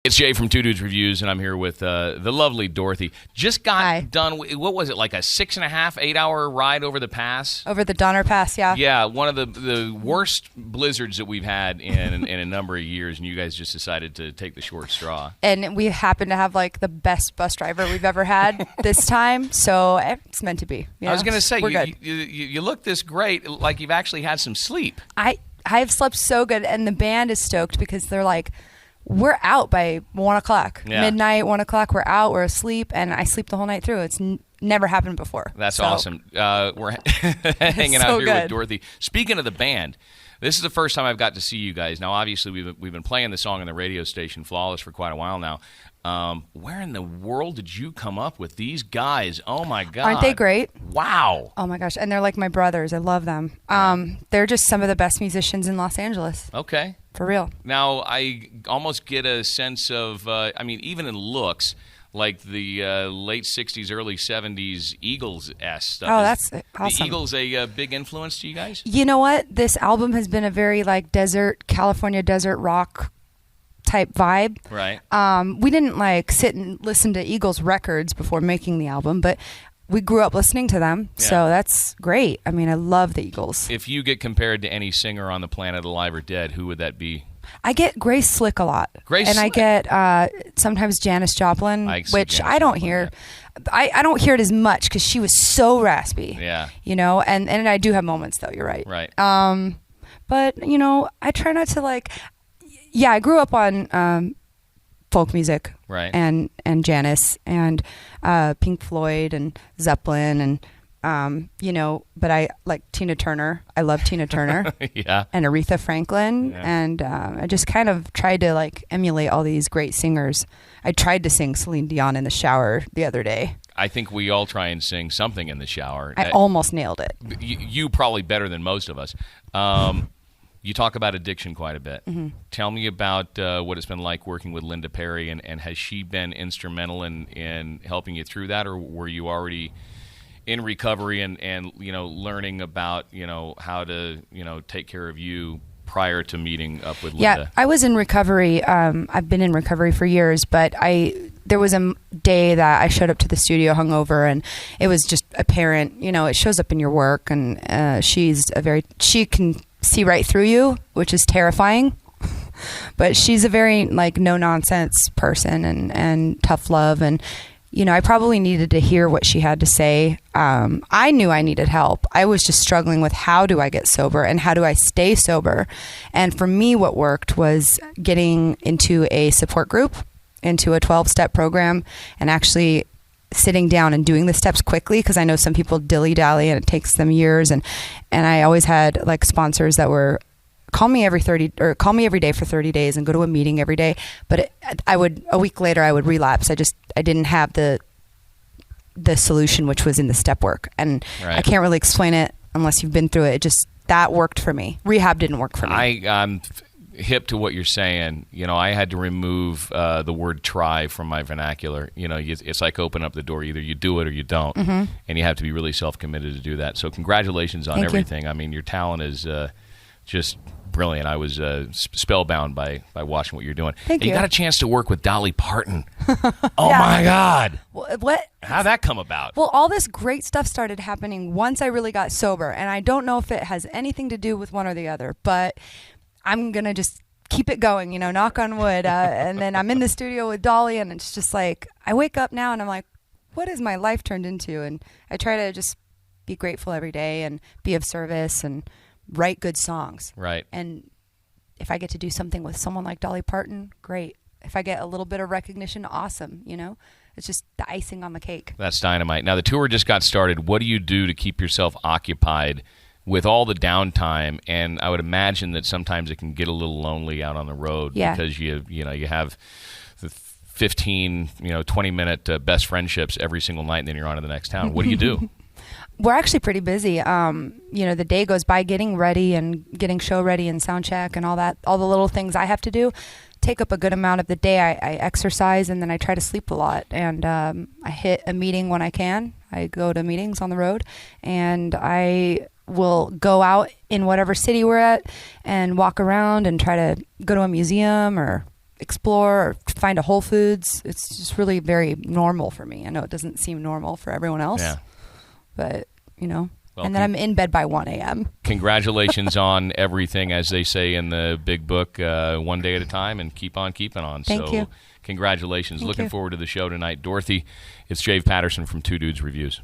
It's Jay from Two Dudes Reviews, and I'm here with the lovely Dorothy. Just got done, what was it, like a 6.5, 8-hour ride over the pass? Over the Donner Pass, yeah. Yeah, one of the worst blizzards that we've had in a number of years, and you guys just decided to take the short straw. And we happen to have, like, the best bus driver we've ever had this time, so it's meant to be. I was going to say, you look this great, like you've actually had some sleep. I've slept so good, and the band is stoked because they're like, we're out by 1 o'clock. Yeah. Midnight, 1 o'clock, we're out, we're asleep, and I sleep the whole night through. It's never happened before. That's awesome. We're hanging out here with Dorothy. Speaking of the band, this is the first time I've got to see you guys. Now, obviously, we've been playing the song on the radio station, Flawless, for quite a while now. Where in the world did you come up with these guys? Oh, my God. Aren't they great? Wow. Oh, my gosh. And they're like my brothers. I love them. They're just some of the best musicians in Los Angeles. Okay. For real. Now, I almost get a sense of, even in looks, like the late 60s, early 70s Eagles-esque stuff. Oh, that's awesome. The Eagles a big influence to you guys? You know what? This album has been a very, like, California desert rock type vibe. Right. We didn't, like, sit and listen to Eagles records before making the album, but we grew up listening to them, so that's great. I mean, I love the Eagles. If you get compared to any singer on the planet, alive or dead, who would that be? I get Grace Slick a lot. Grace Slick. I get sometimes Janis Joplin, which I don't hear. Yeah. I don't hear it as much because she was so raspy. Yeah. You know, and I do have moments, though. You're right. Right. But, you know, I try not to, like... Yeah, I grew up on... folk music, right, and Janis and Pink Floyd and Zeppelin and but I like Tina Turner. I love Tina Turner. Yeah, and Aretha Franklin, and I just kind of tried to like emulate all these great singers. I tried to sing Celine Dion in the shower the other day. I think we all try and sing something in the shower. I almost nailed it. You probably better than most of us. You talk about addiction quite a bit. Mm-hmm. Tell me about what it's been like working with Linda Perry, and has she been instrumental in helping you through that, or were you already in recovery and learning about how to take care of you prior to meeting up with Linda? Yeah, I was in recovery. I've been in recovery for years, but there was a day that I showed up to the studio hungover, and it was just apparent. It shows up in your work, and she can see right through you, which is terrifying. But she's a very like no nonsense person and tough love, and I probably needed to hear what she had to say. I knew I needed help. I was just struggling with how do I get sober and how do I stay sober. And for me, what worked was getting into a support group, into a 12-step program, and actually sitting down and doing the steps quickly, because I know some people dilly-dally and it takes them years, and I always had like sponsors that were call me every day for 30 days and go to a meeting every day, but a week later I would relapse. I didn't have the solution, which was in the step work, and I can't really explain it unless you've been through it. That worked for me. Rehab didn't work for me. I'm hip to what you're saying. I had to remove the word try from my vernacular. It's like open up the door. Either you do it or you don't, and you have to be really self-committed to do that. So congratulations on everything. You. I mean, your talent is just brilliant. I was spellbound by watching what you're doing. Thank you. You got a chance to work with Dolly Parton. Oh my God. What? How'd that come about? Well, all this great stuff started happening once I really got sober, and I don't know if it has anything to do with one or the other, but I'm going to just keep it going, knock on wood. And then I'm in the studio with Dolly, and it's just like, I wake up now and I'm like, what has my life turned into? And I try to just be grateful every day and be of service and write good songs. Right. And if I get to do something with someone like Dolly Parton, great. If I get a little bit of recognition, awesome. It's just the icing on the cake. That's dynamite. Now, the tour just got started. What do you do to keep yourself occupied with all the downtime? And I would imagine that sometimes it can get a little lonely out on the road, because you have the 15, 20-minute best friendships every single night, and then you're on to the next town. What do you do? We're actually pretty busy. The day goes by getting ready and getting show ready and sound check and all that, all the little things I have to do take up a good amount of the day. I exercise, and then I try to sleep a lot, and I hit a meeting when I can. I go to meetings on the road, and I will go out in whatever city we're at and walk around and try to go to a museum or explore or find a Whole Foods. It's just really very normal for me. I know it doesn't seem normal for everyone else, but well, and then I'm in bed by 1 a.m. Congratulations on everything, as they say in the big book, one day at a time, and keep on keeping on. Thank you. Congratulations. Thank Looking you. forward to the show tonight. Dorothy, it's Jave Patterson from Two Dudes Reviews.